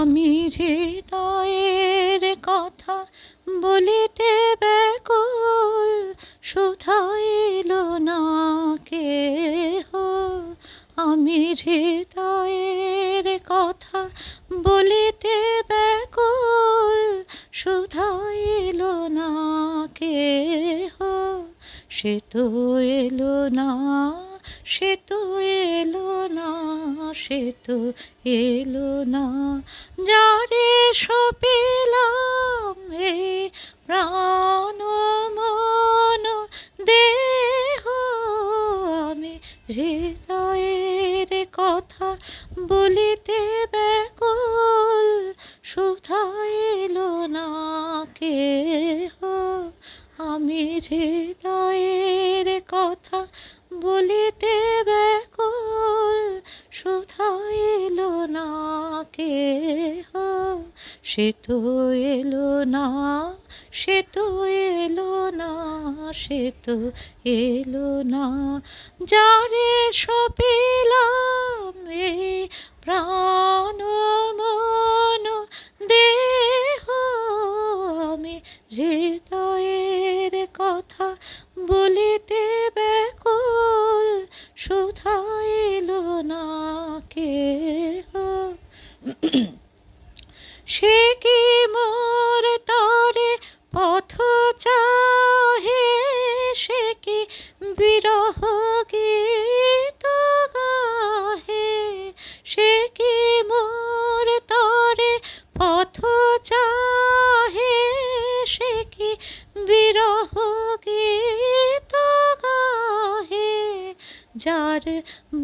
আমি হৃদয়ের কথা বলিতে ব্যাকুল, সুধা এলো না কেহ। আমি হৃদয়ের কথা বলিতে ব্যাকুল, সুধা এলো না কেহ। সে তো এলো না, সে তো এলো না, সে তো এলো না, যারে সপিলাম এই প্রাণ মন দেহ। আমি হৃদয়ের কথা বলিতে ব্যাকুল, সুধা এলো না কেহ। আমি হৃদয়ের কথা বলিতে ব্যাকুল, সুধা এলো না কেহ। সে তো এলো না, সে তো এলো না, সে তো এলো না, যারে সপিলাম এই প্রাণ মন দেহ। আমি হৃদয়ের কথা বলিতে ব্যাকুল, সুধা এলো না কেহ। সে কি মোর তরে পথ চাহে, সে কি বিরহ গীত গাহে। সে কি মোর তরে পথ চাহে, সে কি বিরহ গীত গাহে। যার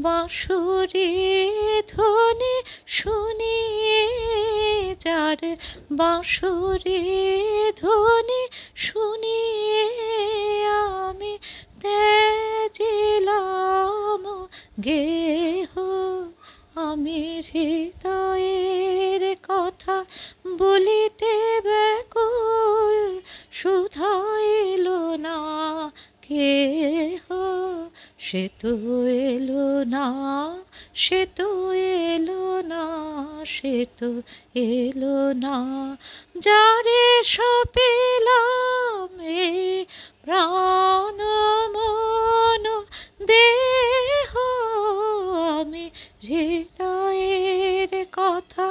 বাঁশুরি ধ্বনি শুনিয়ে, যার বাঁশুরি ধ্বনি শুনিয়ে আমি ত্যাজিলাম গেহ। আমি হৃদয়ের কথা বলিতে ব্যাকুল, সুধা এলো না কেহ। সে তো এলো না, সে তো এলো না, সে তো এলো না, যারে সপিলাম এই প্রাণ মন দেহ। আমি হৃদয়ের কথা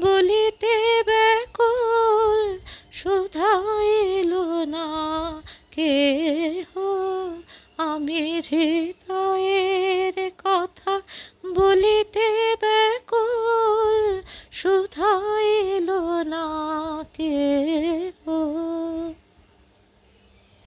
বলিতে ব্যাকুল, সুধা এলো না কেহ। আমি হৃদয়ের কথা বলিতে ব্যাকুল, সুধা এলো না কেহ।